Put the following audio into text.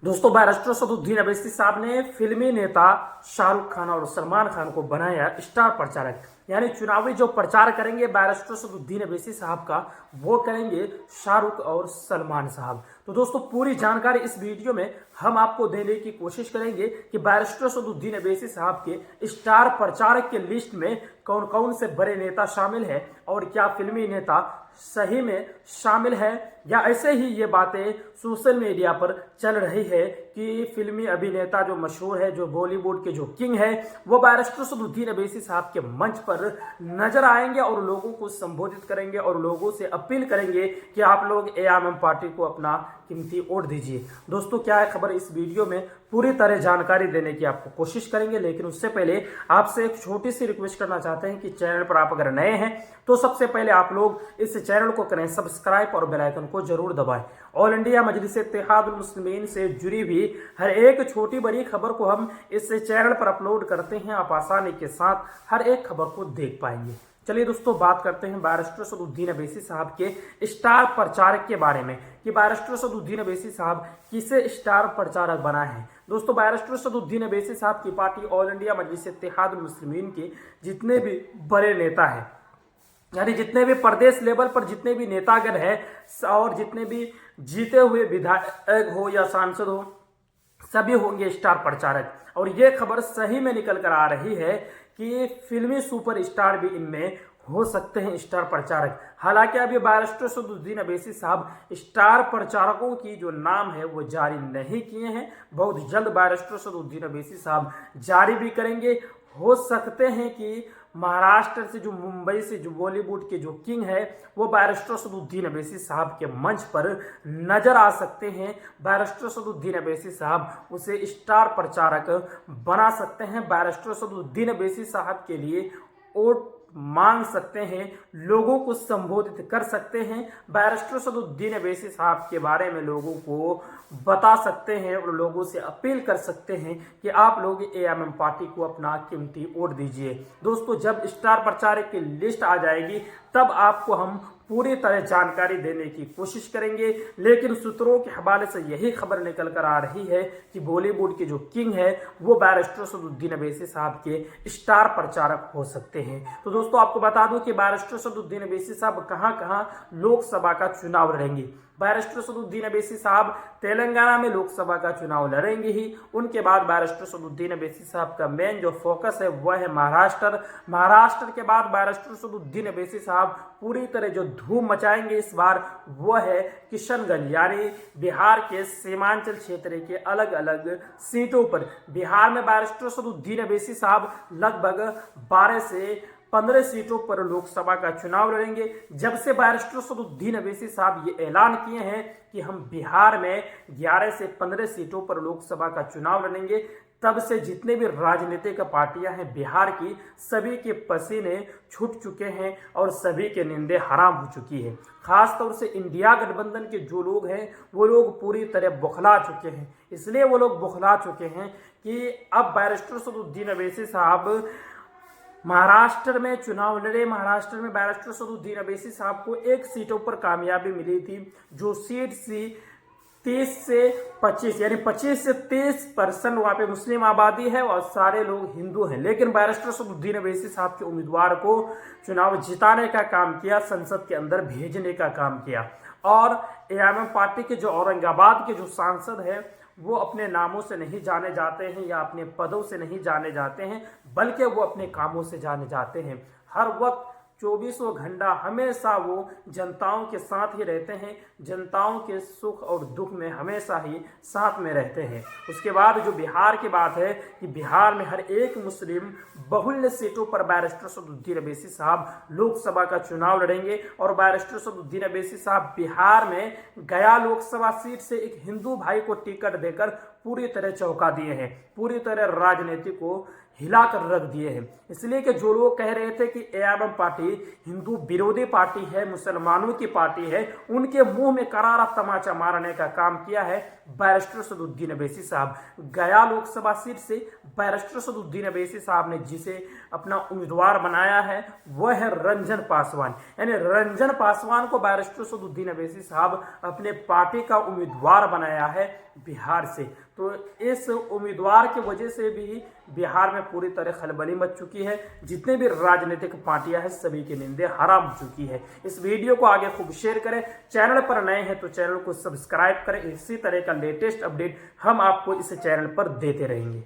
दोस्तों, बैरिस्टर सदुद्दीन अवैसी साहब ने फिल्मी नेता शाहरुख खान और सलमान खान को बनाया स्टार प्रचारक। यानी चुनावी जो प्रचार करेंगे बैरिस्टर सदुद्दीन अवैसी साहब का, वो करेंगे शाहरुख और सलमान साहब। तो दोस्तों, पूरी जानकारी इस वीडियो में हम आपको देने की कोशिश करेंगे कि बैरिस्टर सदुद्दीन अवैसी साहब के स्टार प्रचारक के लिस्ट में कौन कौन से बड़े नेता शामिल है और क्या फिल्मी नेता सही में शामिल है, या ऐसे ही ये बातें सोशल मीडिया पर चल रही है कि फिल्मी अभिनेता जो मशहूर है, जो बॉलीवुड के जो किंग है, वो बैरिस्टर सदुद्दीन अवैसी साहब के मंच पर नजर आएंगे और लोगों को संबोधित करेंगे और लोगों से अपील करेंगे कि आप लोग एआईएमएम पार्टी को अपना कीमती वोट दीजिए। दोस्तों, क्या है खबर, इस वीडियो में पूरी तरह जानकारी देने की आपको कोशिश करेंगे, लेकिन उससे पहले आपसे एक छोटी सी रिक्वेस्ट करना चाहते हैं कि चैनल पर आप अगर नए हैं तो सबसे पहले आप लोग इस चैनल को करें सब्सक्राइब और बेल आइकन को जरूर दबाएं। ऑल इंडिया मजलिस-ए-इत्तेहादुल मुस्लिमीन से जुड़ी हुई हर एक छोटी बड़ी खबर को हम इस चैनल पर अपलोड करते हैं। आप आसानी के साथ हर एक खबर को देख पाएंगे। चलिए दोस्तों, बात करते हैं बैरिस्टर सदुद्दीन अवैसी साहब के स्टार प्रचारक के बारे में कि बैरिस्टर सदुद्दीन अवैसी साहब किसे स्टार प्रचारक बना है। दोस्तों, बैरिस्टर सदुद्दीन अवैसी साहब की पार्टी ऑल इंडिया मजलिस-ए-इत्तेहादुल मुस्लिमीन के जितने भी बड़े नेता हैं, यानी जितने भी प्रदेश लेवल पर जितने भी नेतागण हैं और जितने भी जीते हुए विधायक हो या सांसद हो, सभी होंगे स्टार प्रचारक। और ये खबर सही में निकल कर आ रही है कि फिल्मी सुपरस्टार भी इनमें हो सकते हैं स्टार प्रचारक। हालांकि अभी बैरिस्टर सदुद्दीन अवैसी साहब स्टार प्रचारकों की जो नाम है वो जारी नहीं किए हैं। बहुत जल्द बैरिस्टर सदुद्दीन अवैसी साहब जारी भी करेंगे। हो सकते हैं कि महाराष्ट्र से, जो मुंबई से, जो बॉलीवुड के जो किंग है, वो बैरिस्टर सदुद्दीन अवैसी साहब के मंच पर नजर आ सकते हैं। बैरिस्टर सदुद्दीन अवैसी साहब उसे स्टार प्रचारक बना सकते हैं। बैरिस्टर सदुद्दीन अवैसी साहब के लिए वोट मांग सकते हैं, लोगों को संबोधित कर सकते हैं, बैरिस्टर सदुद्दीन अवैसी साहब के बारे में लोगों को बता सकते हैं और लोगों से अपील कर सकते हैं कि आप लोग एआईएमएम पार्टी को अपना कीमती वोट दीजिए। दोस्तों, जब स्टार प्रचारक की लिस्ट आ जाएगी तब आपको हम पूरी तरह जानकारी देने की कोशिश करेंगे, लेकिन सूत्रों के हवाले से यही खबर निकल कर आ रही है कि बॉलीवुड के जो किंग है वो बैरिस्टर सदुद्दीन अवैसी साहब के स्टार प्रचारक हो सकते हैं। तो दोस्तों, आपको बता दूं कि बैरिस्टर सदुद्दीन अवैसी साहब कहां-कहां लोकसभा का चुनाव लड़ेंगे। बैरिस्टर सदुद्दीन अवैसी साहब तेलंगाना में लोकसभा का चुनाव लड़ेंगे ही। उनके बाद बैरिस्टर सदुद्दीन अवैसी साहब का मेन जो फोकस है वह है महाराष्ट्र के बाद बैरिस्टर सदुद्दीन अवैसी साहब पूरी तरह जो धूम मचाएंगे इस बार वह है किशनगंज, यानी बिहार के सीमांचल क्षेत्र के अलग अलग सीटों पर। बिहार में बैरिस्टर सदुद्दीन अवैसी साहब लगभग 12 से 15 सीटों पर लोकसभा का चुनाव लड़ेंगे। जब से बैरिस्टर सदुद्दीन अवैसी साहब ये ऐलान किए हैं कि हम बिहार में 11 से 15 सीटों पर लोकसभा का चुनाव लड़ेंगे, तब से जितने भी राजनीतिक पार्टियां हैं बिहार की, सभी के पसीने छूट चुके हैं और सभी के नींदें हराम हो चुकी है। खासतौर से इंडिया गठबंधन के जो लोग हैं वो लोग पूरी तरह बौखला चुके हैं। इसलिए वो लोग बौखला चुके हैं कि अब बैरिस्टर सदुद्दीन अवैसी साहब महाराष्ट्र में चुनाव लड़े। महाराष्ट्र में बैरिस्टर सदुद्दीन अवैसी साहब को एक सीटों पर कामयाबी मिली थी, जो सीट सी 30 से 25 यानी 25 से 30% वहां पे मुस्लिम आबादी है और सारे लोग हिंदू हैं। लेकिन बैरिस्टर सदुद्दीन अवैसी साहब के उम्मीदवार को चुनाव जिताने का काम किया, संसद के अंदर भेजने का काम किया। और एआईएमएम पार्टी के जो औरंगाबाद के जो सांसद हैं वो अपने नामों से नहीं जाने जाते हैं या अपने पदों से नहीं जाने जाते हैं, बल्कि वो अपने कामों से जाने जाते हैं। हर वक्त 24 घंटा हमेशा वो जनताओं के साथ ही रहते हैं, जनताओं के सुख और दुख में हमेशा ही साथ में रहते हैं। उसके बाद जो बिहार की बात है कि बिहार में हर एक मुस्लिम बहुल्य सीटों पर बैरिस्टर सदुद्दीन अवैसी साहब लोकसभा का चुनाव लड़ेंगे। और बैरिस्टर सदुद्दीन अवैसी साहब बिहार में गया लोकसभा सीट से एक हिंदू भाई को टिकट देकर पूरी तरह चौंका दिए हैं, पूरी तरह राजनीति को हिलाकर रख दिए हैं। इसलिए कि जो लोग कह रहे थे कि एआईएमएम पार्टी हिंदू विरोधी पार्टी है, मुसलमानों की पार्टी है, उनके मुंह में करारा तमाचा मारने का काम किया है बैरिस्टर सदुद्दीन अवैसी साहब। गया लोकसभा सीट से बैरिस्टर सदुद्दीन अवैसी साहब ने जिसे अपना उम्मीदवार बनाया है वह है रंजन पासवान। यानी रंजन पासवान को बैरिस्टर सदुद्दीन अवैसी साहब अपने पार्टी का उम्मीदवार बनाया है। बिहार से। तो इस उम्मीदवार की वजह से भी बिहार में पूरी तरह खलबली मच चुकी है। जितने भी राजनीतिक पार्टियां हैं सभी की नींदें हराम चुकी है। इस वीडियो को आगे खूब शेयर करें। चैनल पर नए हैं तो चैनल को सब्सक्राइब करें। इसी तरह का लेटेस्ट अपडेट हम आपको इस चैनल पर देते रहेंगे।